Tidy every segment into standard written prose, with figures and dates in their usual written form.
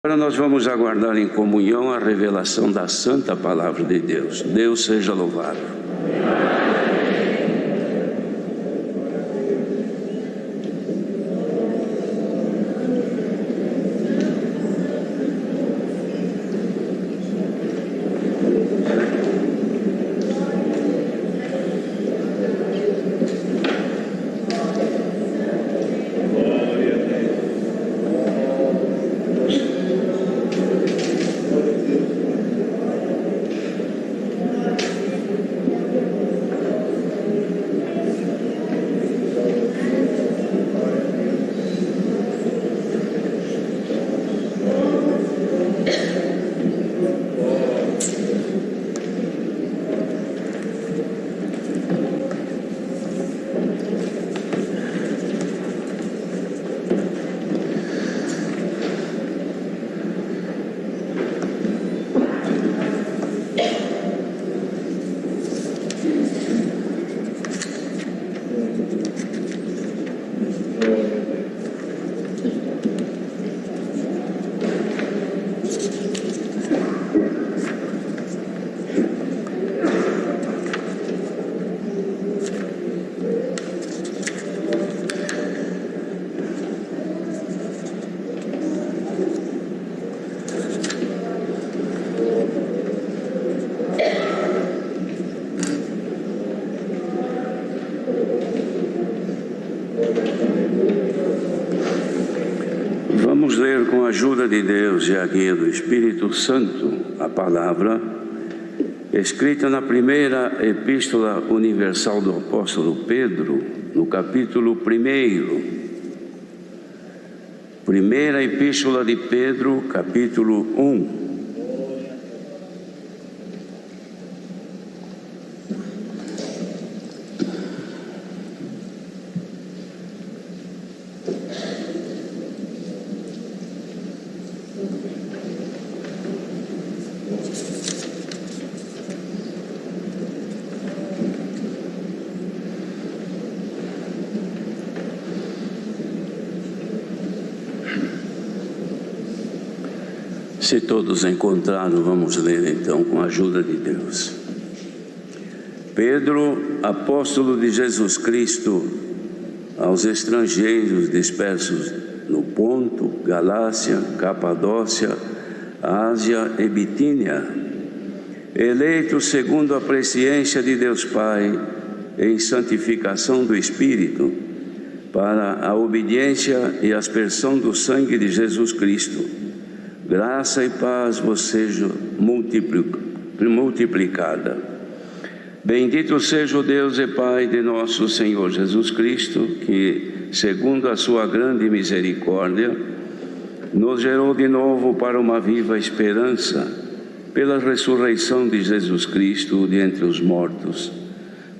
Agora nós vamos aguardar em comunhão a revelação da Santa Palavra de Deus. Deus seja louvado. Vamos ler com a ajuda de Deus e a guia do Espírito Santo a palavra escrita na primeira Epístola Universal do Apóstolo Pedro, no capítulo 1. Primeira Epístola de Pedro, capítulo 1. Se todos encontraram, vamos ler então com a ajuda de Deus. Pedro, apóstolo de Jesus Cristo, aos estrangeiros dispersos no Ponto, Galácia, Capadócia, Ásia e Bitínia, eleitos segundo a presciência de Deus Pai, em santificação do Espírito, para a obediência e aspersão do sangue de Jesus Cristo, graça e paz vos seja multiplicada. Bendito seja o Deus e Pai de nosso Senhor Jesus Cristo, que, segundo a sua grande misericórdia, nos gerou de novo para uma viva esperança, pela ressurreição de Jesus Cristo de entre os mortos,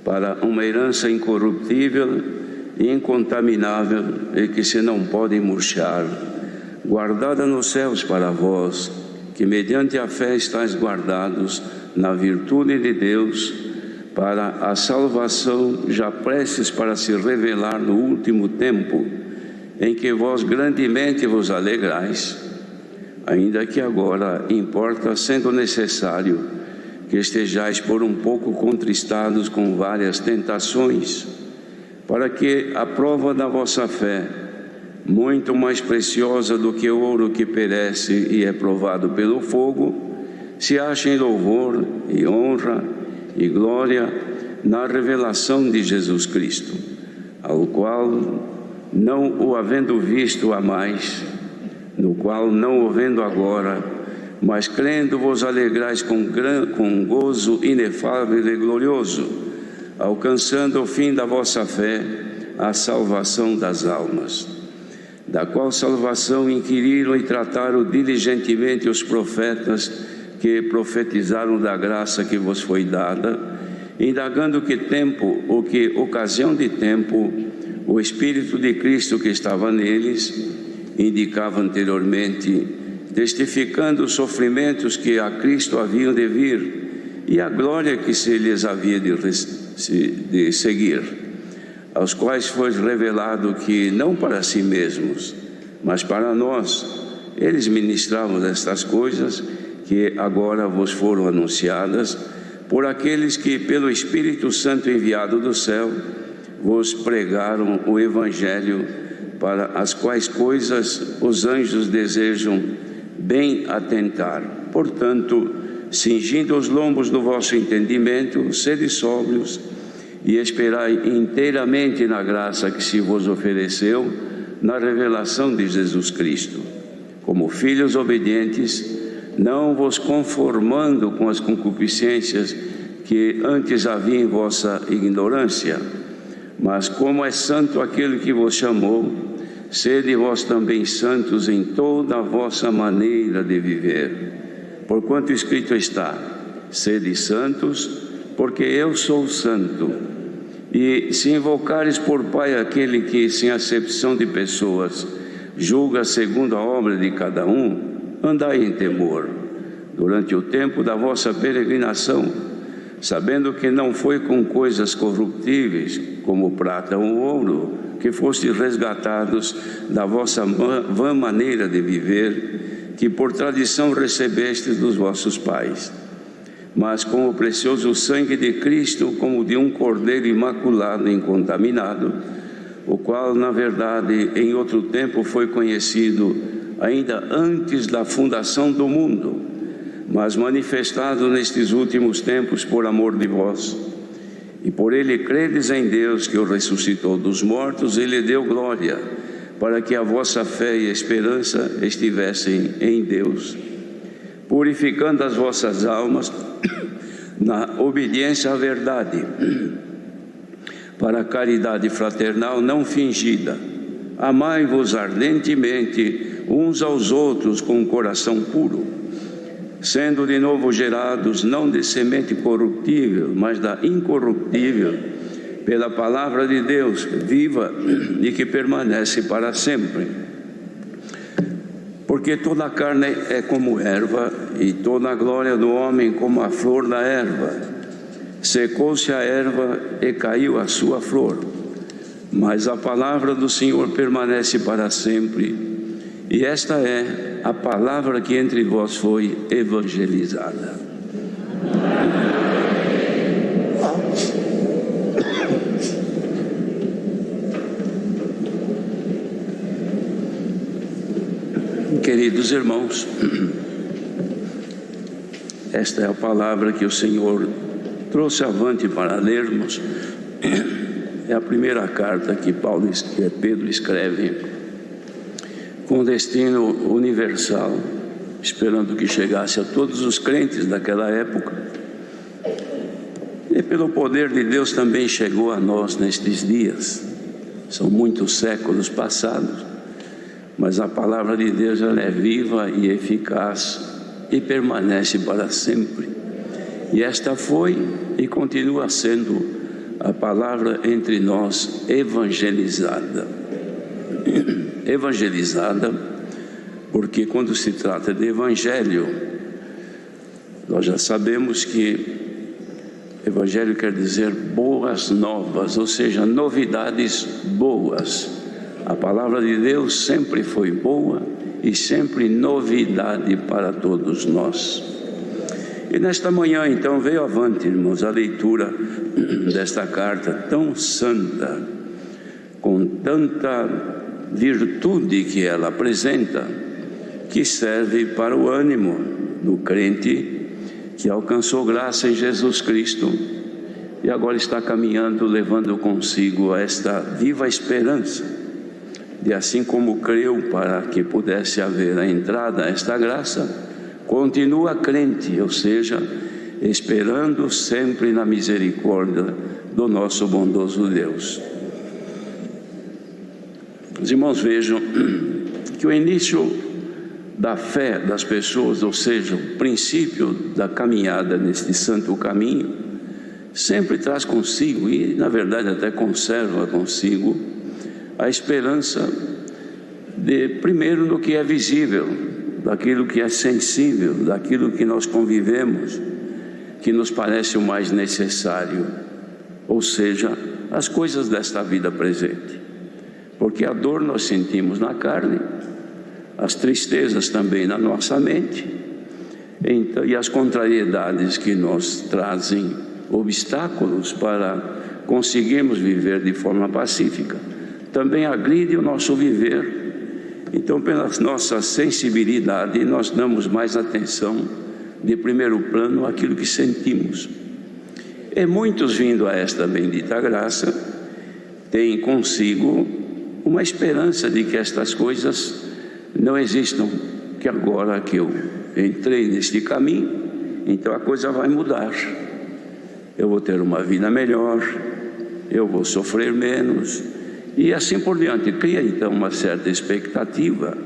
para uma herança incorruptível e incontaminável e que se não pode murchar, guardada nos céus para vós, que mediante a fé estáis guardados na virtude de Deus, para a salvação já prestes para se revelar no último tempo, em que vós grandemente vos alegrais, ainda que agora importa, sendo necessário, que estejais por um pouco contristados com várias tentações, para que a prova da vossa fé, muito mais preciosa do que o ouro que perece e é provado pelo fogo, se ache em louvor e honra e glória na revelação de Jesus Cristo, ao qual, não o havendo visto amais, no qual não o vendo agora, mas crendo vos alegrais com gozo inefável e glorioso, alcançando o fim da vossa fé, a salvação das almas, da qual salvação inquiriram e trataram diligentemente os profetas que profetizaram da graça que vos foi dada, indagando que tempo, ou que ocasião de tempo, o Espírito de Cristo que estava neles indicava anteriormente, testificando os sofrimentos que a Cristo haviam de vir e a glória que se lhes havia de seguir, aos quais foi revelado que, não para si mesmos, mas para nós, eles ministravam estas coisas que agora vos foram anunciadas por aqueles que, pelo Espírito Santo enviado do céu, vos pregaram o Evangelho, para as quais coisas os anjos desejam bem atentar. Portanto, cingindo os lombos do vosso entendimento, sede sóbrios e esperai inteiramente na graça que se vos ofereceu na revelação de Jesus Cristo. Como filhos obedientes, não vos conformando com as concupiscências que antes havia em vossa ignorância, mas como é santo aquele que vos chamou, sede vós também santos em toda a vossa maneira de viver. Porquanto escrito está: sede santos, porque eu sou santo. E se invocares por Pai aquele que, sem acepção de pessoas, julga segundo a obra de cada um, andai em temor, durante o tempo da vossa peregrinação, sabendo que não foi com coisas corruptíveis, como prata ou ouro, que fostes resgatados da vossa vã maneira de viver, que por tradição recebestes dos vossos pais, mas com o precioso sangue de Cristo, como de um cordeiro imaculado e incontaminado, o qual, na verdade, em outro tempo foi conhecido ainda antes da fundação do mundo, mas manifestado nestes últimos tempos por amor de vós. E por ele credes em Deus, que o ressuscitou dos mortos e lhe deu glória, para que a vossa fé e esperança estivessem em Deus, purificando as vossas almas na obediência à verdade, para a caridade fraternal não fingida. Amai-vos ardentemente uns aos outros com um coração puro, sendo de novo gerados, não de semente corruptível, mas da incorruptível, pela palavra de Deus, viva e que permanece para sempre. Porque toda a carne é como erva, e toda a glória do homem como a flor da erva. Secou-se a erva e caiu a sua flor, mas a palavra do Senhor permanece para sempre. E esta é a palavra que entre vós foi evangelizada. Queridos irmãos, esta é a palavra que o Senhor trouxe avante para lermos. É a primeira carta que Pedro escreve com destino universal, esperando que chegasse a todos os crentes daquela época. E pelo poder de Deus também chegou a nós nestes dias. São muitos séculos passados, mas a palavra de Deus, ela é viva e eficaz e permanece para sempre. E esta foi e continua sendo a palavra entre nós evangelizada. Evangelizada porque quando se trata de evangelho, nós já sabemos que evangelho quer dizer boas novas, ou seja, novidades boas. A palavra de Deus sempre foi boa e sempre novidade para todos nós. E nesta manhã, então, veio avante, irmãos, a leitura desta carta tão santa, com tanta virtude que ela apresenta, que serve para o ânimo do crente que alcançou graça em Jesus Cristo e agora está caminhando, levando consigo esta viva esperança de, assim como creu para que pudesse haver a entrada a esta graça, continua crente, ou seja, esperando sempre na misericórdia do nosso bondoso Deus. Os irmãos, vejam que o início da fé das pessoas, ou seja, o princípio da caminhada neste santo caminho, sempre traz consigo, e na verdade até conserva consigo, a esperança de, primeiro, no que é visível, daquilo que é sensível, daquilo que nós convivemos, que nos parece o mais necessário, ou seja, as coisas desta vida presente. Porque a dor nós sentimos na carne, as tristezas também na nossa mente, então, e as contrariedades que nos trazem obstáculos para conseguirmos viver de forma pacífica, também agride o nosso viver. Então, pela nossa sensibilidade, nós damos mais atenção de primeiro plano àquilo que sentimos. E muitos, vindo a esta bendita graça, têm consigo uma esperança de que estas coisas não existam, que agora que eu entrei neste caminho, então a coisa vai mudar. Eu vou ter uma vida melhor, eu vou sofrer menos, e assim por diante. Cria então uma certa expectativa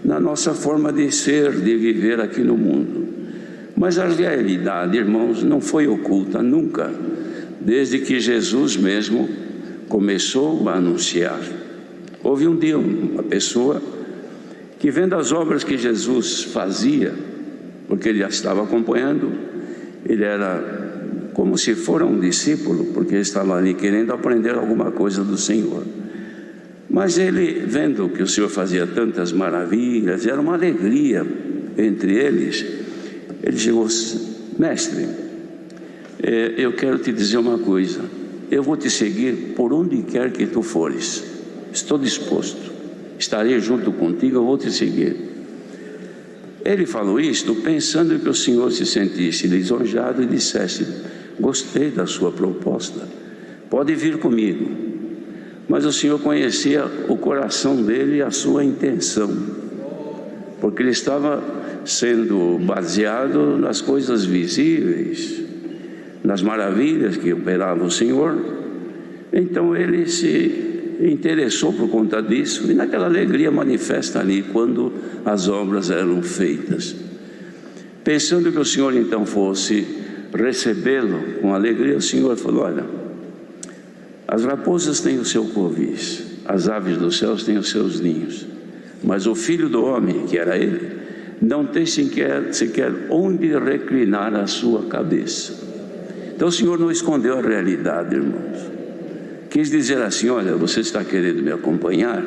na nossa forma de ser, de viver aqui no mundo. Mas a realidade, irmãos, não foi oculta nunca, desde que Jesus mesmo começou a anunciar. Houve um dia uma pessoa que, vendo as obras que Jesus fazia, porque ele já estava acompanhando, ele era como se fora um discípulo, porque ele estava ali querendo aprender alguma coisa do Senhor. Mas ele, vendo que o Senhor fazia tantas maravilhas, era uma alegria entre eles, ele chegou: mestre, eu quero te dizer uma coisa, eu vou te seguir por onde quer que tu fores, estou disposto, estarei junto contigo, eu vou te seguir. Ele falou isto pensando que o Senhor se sentisse lisonjado e dissesse: gostei da sua proposta, pode vir comigo. Mas o Senhor conhecia o coração dele e a sua intenção, porque ele estava sendo baseado nas coisas visíveis, nas maravilhas que operava o Senhor. Então ele se interessou por conta disso, e naquela alegria manifesta ali quando as obras eram feitas. Pensando que o Senhor então fosse recebê-lo com alegria, o Senhor falou: olha, as raposas têm o seu covis, as aves dos céus têm os seus ninhos, mas o Filho do Homem, que era ele, não tem sequer onde reclinar a sua cabeça. Então o Senhor não escondeu a realidade, irmãos. Quis dizer assim: olha, você está querendo me acompanhar,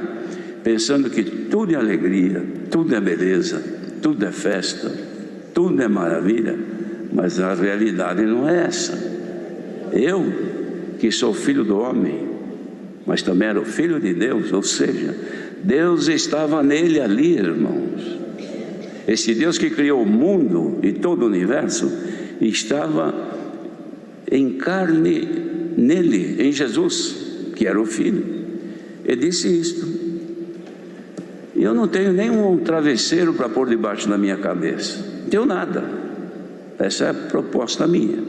pensando que tudo é alegria, tudo é beleza, tudo é festa, tudo é maravilha, mas a realidade não é essa. Eu, que sou filho do homem, mas também era o filho de Deus, ou seja, Deus estava nele ali, irmãos. Esse Deus que criou o mundo e todo o universo estava em carne nele, em Jesus, que era o Filho. Ele disse isto: eu não tenho nenhum travesseiro para pôr debaixo da minha cabeça, não tenho nada. Essa é a proposta minha.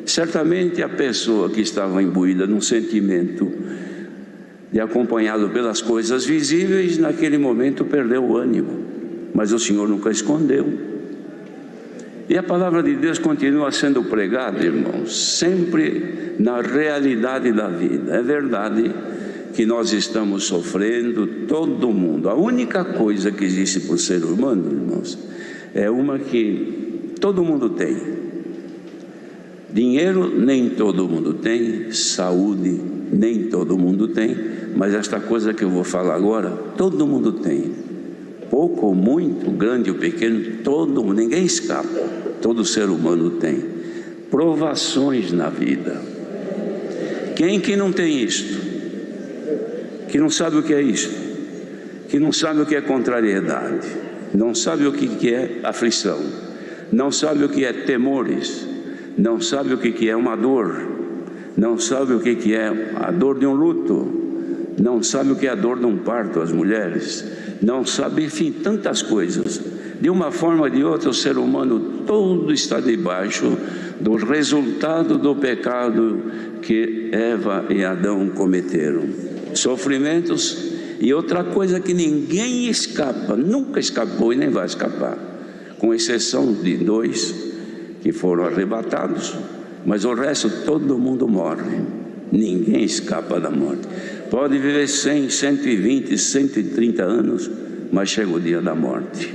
Certamente a pessoa que estava imbuída num sentimento de acompanhado pelas coisas visíveis, naquele momento perdeu o ânimo, mas o Senhor nunca escondeu. E a palavra de Deus continua sendo pregada, irmãos, sempre na realidade da vida. É verdade que nós estamos sofrendo, todo mundo. A única coisa que existe para o ser humano, irmãos, é uma que todo mundo tem. Dinheiro nem todo mundo tem, saúde nem todo mundo tem, mas esta coisa que eu vou falar agora, todo mundo tem. Pouco ou muito, grande ou pequeno, todo mundo, ninguém escapa, todo ser humano tem. Provações na vida. Quem que não tem isto? Que não sabe o que é isto? Que não sabe o que é contrariedade? Não sabe o que é aflição? Não sabe o que é temores? Não sabe o que é uma dor? Não sabe o que é a dor de um luto? Não sabe o que é a dor de um parto, as mulheres? Não sabe, enfim, tantas coisas. De uma forma ou de outra, o ser humano todo está debaixo do resultado do pecado que Eva e Adão cometeram. Sofrimentos e outra coisa que ninguém escapa, nunca escapou e nem vai escapar, com exceção de 2 que foram arrebatados, mas o resto todo mundo morre. Ninguém escapa da morte. Pode viver 100, 120, 130 anos, mas chega o dia da morte.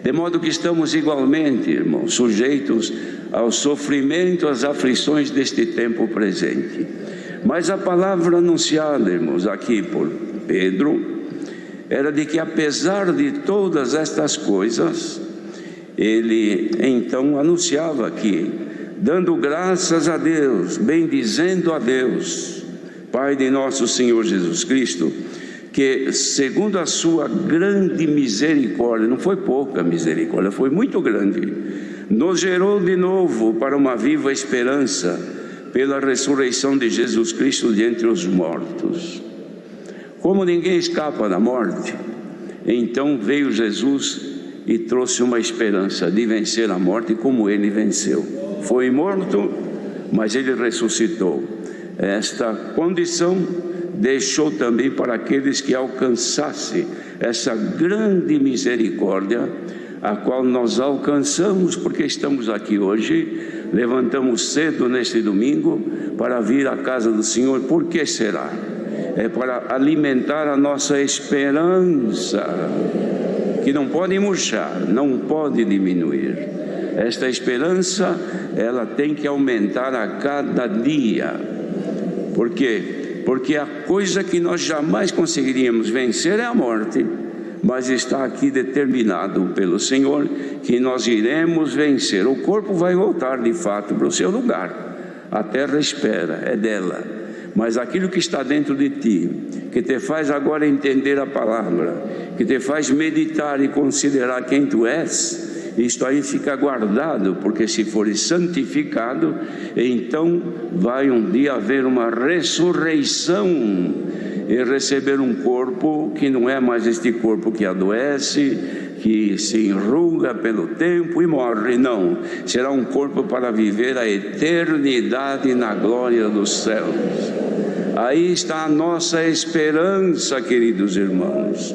De modo que estamos igualmente, irmãos, sujeitos ao sofrimento, às aflições deste tempo presente. Mas a palavra anunciada, irmãos, aqui por Pedro, era de que, apesar de todas estas coisas, ele então anunciava aqui, dando graças a Deus, bendizendo a Deus, Pai de nosso Senhor Jesus Cristo, que segundo a sua grande misericórdia, não foi pouca misericórdia, foi muito grande, nos gerou de novo para uma viva esperança, pela ressurreição de Jesus Cristo de entre os mortos. Como ninguém escapa da morte, então veio Jesus e trouxe uma esperança de vencer a morte como ele venceu. Foi morto, mas ele ressuscitou. Esta condição deixou também para aqueles que alcançassem essa grande misericórdia, a qual nós alcançamos porque estamos aqui hoje, levantamos cedo neste domingo para vir à casa do Senhor. Por que será? É para alimentar a nossa esperança, que não pode murchar, não pode diminuir. Esta esperança, ela tem que aumentar a cada dia. Por quê? Porque a coisa que nós jamais conseguiríamos vencer é a morte, mas está aqui determinado pelo Senhor que nós iremos vencer. O corpo vai voltar de fato para o seu lugar, a terra espera, é dela, mas aquilo que está dentro de ti, que te faz agora entender a palavra, que te faz meditar e considerar quem tu és, isto aí fica guardado, porque se for santificado, então vai um dia haver uma ressurreição e receber um corpo que não é mais este corpo que adoece, que se enruga pelo tempo e morre, não, será um corpo para viver a eternidade na glória dos céus. Aí está a nossa esperança, queridos irmãos.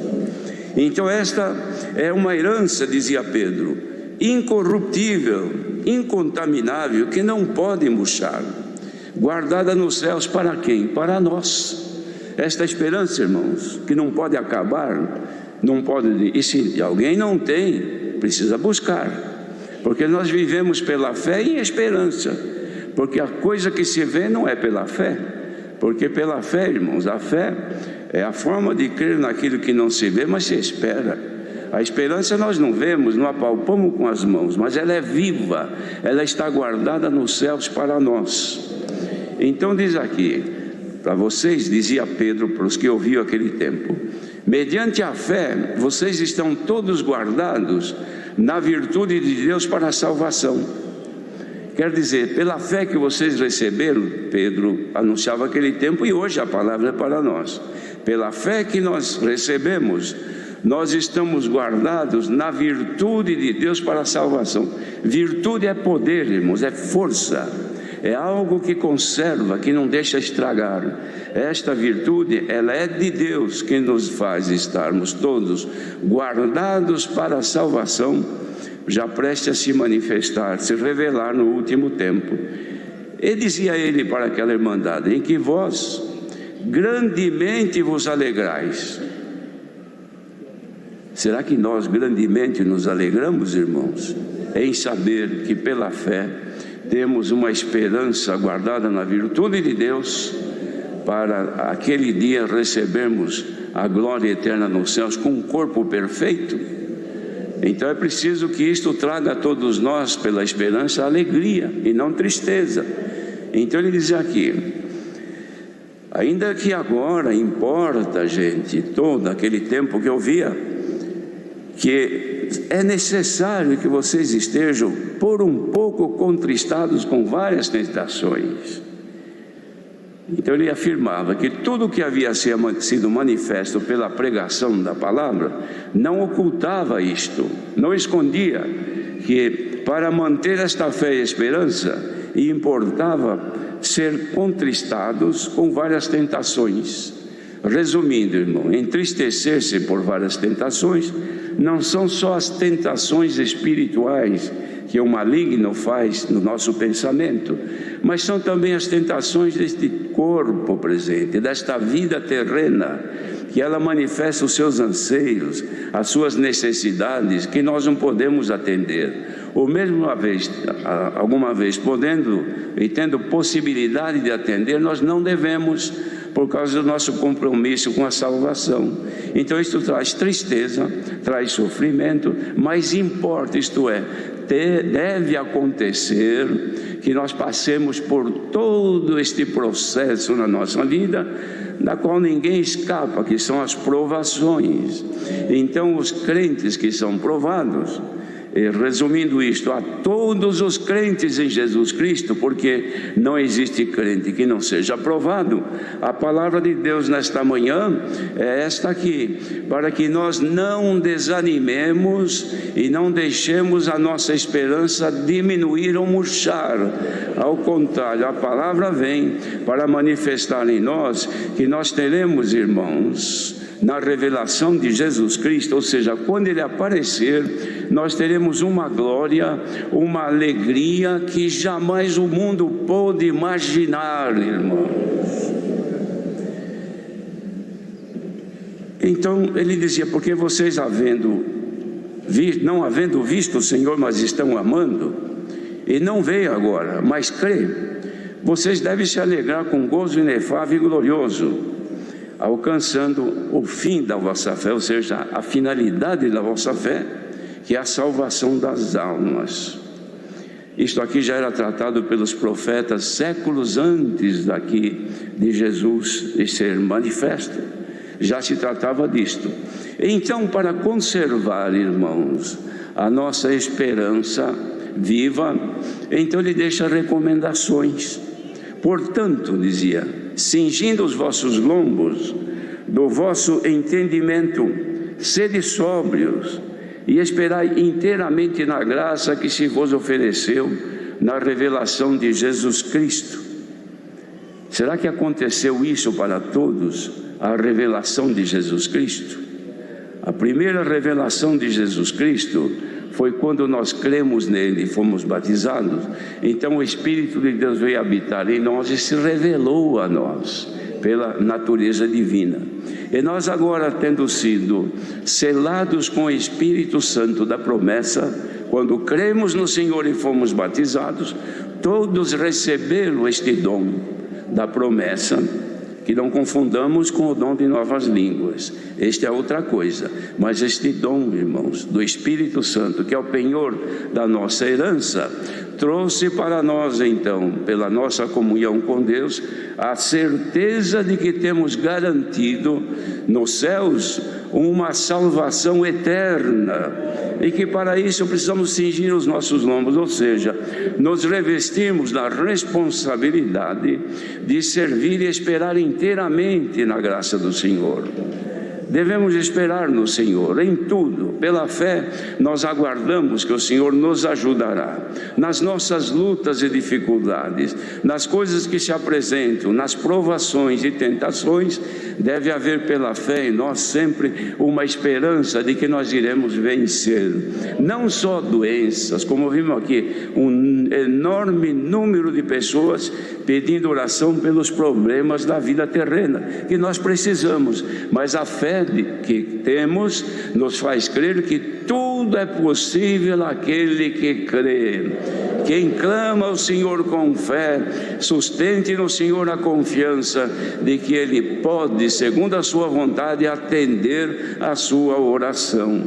Então esta é uma herança, dizia Pedro, incorruptível, incontaminável, que não pode murchar, guardada nos céus para quem? Para nós. Esta esperança, irmãos, que não pode acabar, não pode, e se alguém não tem, precisa buscar, porque nós vivemos pela fé e esperança, porque a coisa que se vê não é pela fé, porque pela fé, irmãos, a fé é a forma de crer naquilo que não se vê, mas se espera. A esperança nós não vemos, não apalpamos com as mãos, mas ela é viva, ela está guardada nos céus para nós. Então diz aqui, para vocês, dizia Pedro para os que ouviam aquele tempo, mediante a fé, vocês estão todos guardados na virtude de Deus para a salvação. Quer dizer, pela fé que vocês receberam, Pedro anunciava aquele tempo e hoje a palavra é para nós. Pela fé que nós recebemos, nós estamos guardados na virtude de Deus para a salvação. Virtude é poder, irmãos, é força, é algo que conserva, que não deixa estragar. Esta virtude, ela é de Deus, que nos faz estarmos todos guardados para a salvação, já prestes a se manifestar, se revelar no último tempo. E dizia ele para aquela irmandade, em que vós grandemente vos alegrais. Será que nós grandemente nos alegramos, irmãos, em saber que pela fé temos uma esperança guardada na virtude de Deus, para aquele dia recebermos a glória eterna nos céus com um corpo perfeito? Então é preciso que isto traga a todos nós, pela esperança, alegria e não tristeza. Então ele diz aqui, ainda que agora importa, gente, todo aquele tempo que eu via, que é necessário que vocês estejam por um pouco contristados com várias tentações. Então ele afirmava que tudo que havia sido manifesto pela pregação da palavra, não ocultava isto, não escondia, que para manter esta fé e esperança, importava ser contristados com várias tentações. Resumindo, irmão, entristecer-se por várias tentações, não são só as tentações espirituais que o maligno faz no nosso pensamento, mas são também as tentações deste corpo presente, desta vida terrena, que ela manifesta os seus anseios, as suas necessidades, que nós não podemos atender, ou mesmo alguma vez podendo e tendo possibilidade de atender, nós não devemos, por causa do nosso compromisso com a salvação. Então isso traz tristeza, traz sofrimento, mas importa, isto é, deve acontecer que nós passemos por todo este processo na nossa vida, da qual ninguém escapa, que são as provações. Então os crentes que são provados, resumindo isto, a todos os crentes em Jesus Cristo, porque não existe crente que não seja aprovado, a palavra de Deus nesta manhã é esta aqui, para que nós não desanimemos e não deixemos a nossa esperança diminuir ou murchar. Ao contrário, a palavra vem para manifestar em nós que nós teremos, irmãos, na revelação de Jesus Cristo, ou seja, quando Ele aparecer, nós teremos uma glória, uma alegria que jamais o mundo pôde imaginar, irmãos. Então ele dizia, porque vocês não havendo visto o Senhor, mas estão amando, e não veem agora, mas crê, vocês devem se alegrar com gozo inefável e glorioso, alcançando o fim da vossa fé, ou seja, a finalidade da vossa fé, que é a salvação das almas. Isto aqui já era tratado pelos profetas séculos antes daqui de Jesus de ser manifesto, já se tratava disto. Então, para conservar, irmãos, a nossa esperança viva, então ele deixa recomendações. Portanto, dizia, cingindo os vossos lombos do vosso entendimento, sede sóbrios e esperai inteiramente na graça que se vos ofereceu na revelação de Jesus Cristo. Será que aconteceu isso para todos, a revelação de Jesus Cristo? A primeira revelação de Jesus Cristo foi quando nós cremos nele e fomos batizados. Então o Espírito de Deus veio habitar em nós e se revelou a nós pela natureza divina. E nós agora, tendo sido selados com o Espírito Santo da promessa, quando cremos no Senhor e fomos batizados, todos receberam este dom da promessa, que não confundamos com o dom de novas línguas. Este é outra coisa, mas este dom, irmãos, do Espírito Santo, que é o penhor da nossa herança, trouxe para nós então, pela nossa comunhão com Deus, a certeza de que temos garantido nos céus uma salvação eterna, e que para isso precisamos cingir os nossos lombos, ou seja, nos revestimos da responsabilidade de servir e esperar inteiramente na graça do Senhor. Devemos esperar no Senhor em tudo. Pela fé nós aguardamos que o Senhor nos ajudará nas nossas lutas e dificuldades, nas coisas que se apresentam, nas provações e tentações. Deve haver pela fé em nós sempre uma esperança de que nós iremos vencer, não só doenças, como vimos aqui, um enorme número de pessoas pedindo oração pelos problemas da vida terrena, que nós precisamos, mas a fé que temos nos faz crer que tudo é possível àquele que crê. Quem clama ao Senhor com fé, sustente no Senhor a confiança de que Ele pode, segundo a sua vontade, atender a sua oração.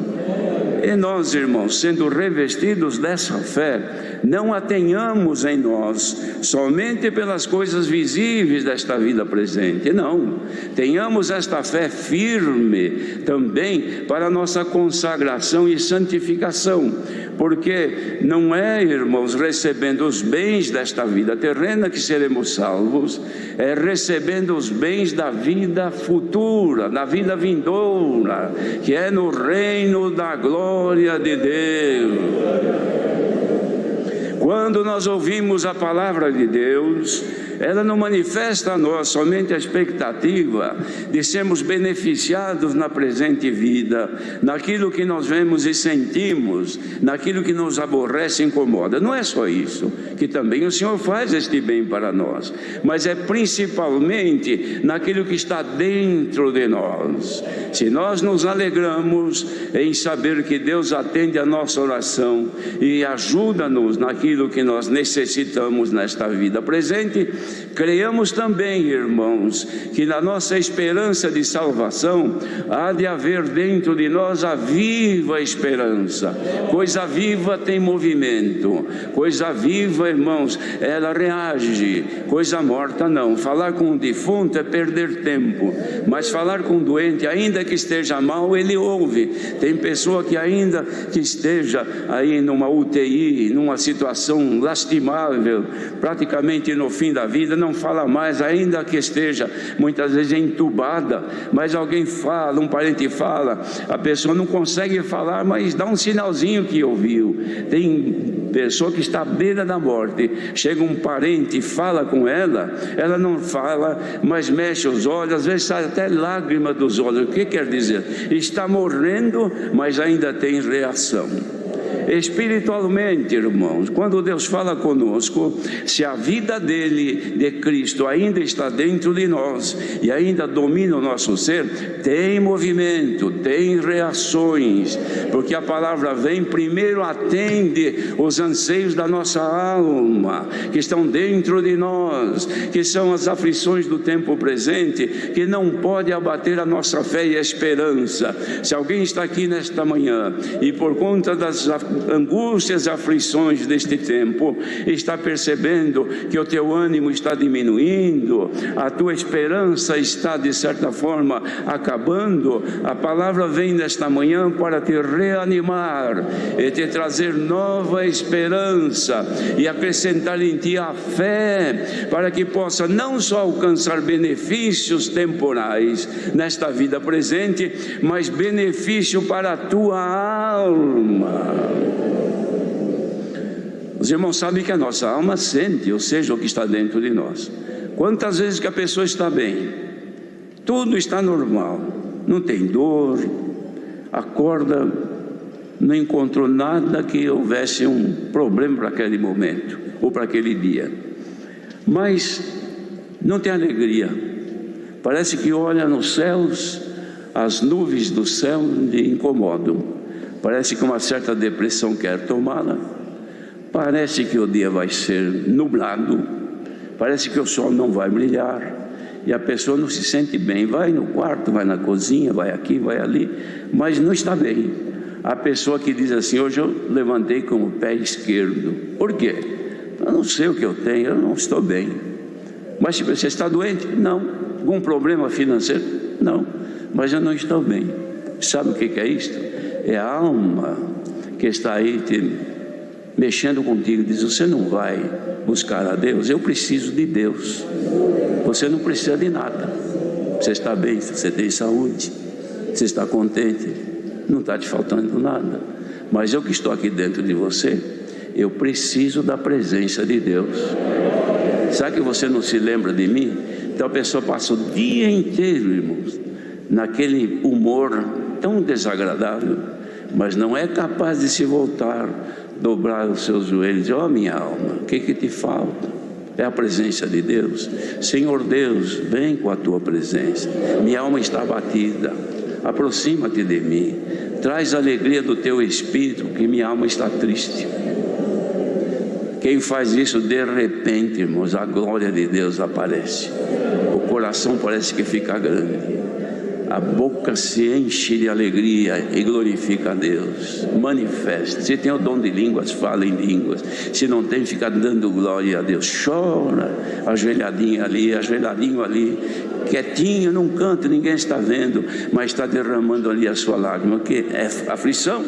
E nós, irmãos, sendo revestidos dessa fé, não a tenhamos em nós somente pelas coisas visíveis desta vida presente, não. Tenhamos esta fé firme também para a nossa consagração e santificação, porque não é, irmãos, recebendo os bens desta vida terrena que seremos salvos, é recebendo os bens da vida futura, da vida vindoura, que é no reino da glória de Deus. Quando nós ouvimos a palavra de Deus, ela não manifesta a nós somente a expectativa de sermos beneficiados na presente vida, naquilo que nós vemos e sentimos, naquilo que nos aborrece e incomoda. Não é só isso, que também o Senhor faz este bem para nós, mas é principalmente naquilo que está dentro de nós. Se nós nos alegramos em saber que Deus atende a nossa oração e ajuda-nos naquilo que nós necessitamos nesta vida presente, Creiamos também, irmãos, que na nossa esperança de salvação há de haver dentro de nós a viva esperança. Coisa viva tem movimento, coisa viva, irmãos, ela reage, coisa morta não. Falar com um defunto é perder tempo, mas falar com um doente, ainda que esteja mal, ele ouve. Tem pessoa que ainda que esteja aí numa UTI, numa situação lastimável, praticamente no fim da vida, não fala mais, ainda que esteja muitas vezes entubada, mas alguém fala, um parente fala, a pessoa não consegue falar, mas dá um sinalzinho que ouviu. Tem pessoa que está à beira da morte, chega um parente e fala com ela, ela não fala, mas mexe os olhos, às vezes sai até lágrima dos olhos. O que quer dizer? Está morrendo, mas ainda tem reação. Espiritualmente, irmãos, quando Deus fala conosco, se a vida dele, de Cristo, ainda está dentro de nós e ainda domina o nosso ser, tem movimento, tem reações, porque a palavra vem, primeiro atende os anseios da nossa alma, que estão dentro de nós, que são as aflições do tempo presente, que não pode abater a nossa fé e a esperança. Se alguém está aqui nesta manhã e por conta das angústias e aflições deste tempo está percebendo que o teu ânimo está diminuindo, a tua esperança está de certa forma acabando, a palavra vem nesta manhã para te reanimar e te trazer nova esperança e acrescentar em ti a fé, para que possa não só alcançar benefícios temporais nesta vida presente, mas benefício para a tua alma. Os irmãos sabem que a nossa alma sente, ou seja, o que está dentro de nós. Quantas vezes que a pessoa está bem, tudo está normal, não tem dor, acorda, não encontrou nada que houvesse um problema para aquele momento ou para aquele dia, mas não tem alegria. Parece que olha nos céus, as nuvens do céu lhe incomodam, parece que uma certa depressão quer tomá-la. Parece que o dia vai ser nublado, parece que o sol não vai brilhar, e a pessoa não se sente bem, vai no quarto, vai na cozinha, vai aqui, vai ali, mas não está bem. A pessoa que diz assim: hoje eu levantei com o pé esquerdo. Por quê? Eu não sei o que eu tenho, eu não estou bem. Mas se você está doente? Não. Algum problema financeiro? Não. Mas eu não estou bem. Sabe o que é isto? É a alma que está aí mexendo contigo, diz: você não vai buscar a Deus? Eu preciso de Deus. Você não precisa de nada. Você está bem, você tem saúde, você está contente, não está te faltando nada. Mas eu que estou aqui dentro de você, eu preciso da presença de Deus. Sabe que você não se lembra de mim? Então a pessoa passa o dia inteiro, irmãos, naquele humor tão desagradável, mas não é capaz de se voltar, dobrar os seus joelhos e dizer: ó minha alma, o que te falta? É a presença de Deus. Senhor Deus, vem com a tua presença, minha alma está abatida, aproxima-te de mim, traz a alegria do teu espírito, que minha alma está triste. Quem faz isso, de repente, irmãos, a glória de Deus aparece, o coração parece que fica grande, a boca se enche de alegria e glorifica a Deus. Manifesta. Se tem o dom de línguas, fala em línguas. Se não tem, fica dando glória a Deus. Chora, ajoelhadinho ali, quietinho, não canta, ninguém está vendo, mas está derramando ali a sua lágrima. Que é aflição?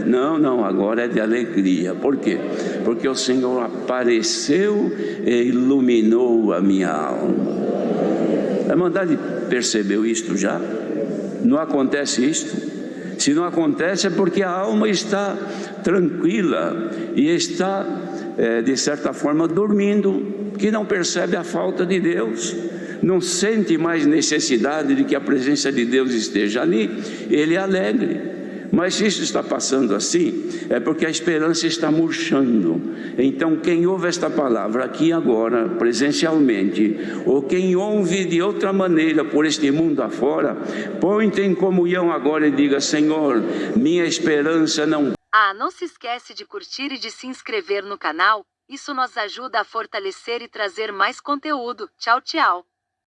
Não, agora é de alegria. Por quê? Porque o Senhor apareceu e iluminou a minha alma. A Irmandade percebeu isto já? Não acontece isto? Se não acontece é porque a alma está tranquila e está, de certa forma, dormindo, que não percebe a falta de Deus, não sente mais necessidade de que a presença de Deus esteja ali, ele é alegre. Mas se isso está passando assim, é porque a esperança está murchando. Então quem ouve esta palavra aqui agora, presencialmente, ou quem ouve de outra maneira por este mundo afora, põe-te em comunhão agora e diga: Senhor, minha esperança não... Não se esquece de curtir e de se inscrever no canal, Isso nos ajuda a fortalecer e trazer mais conteúdo. Tchau, tchau!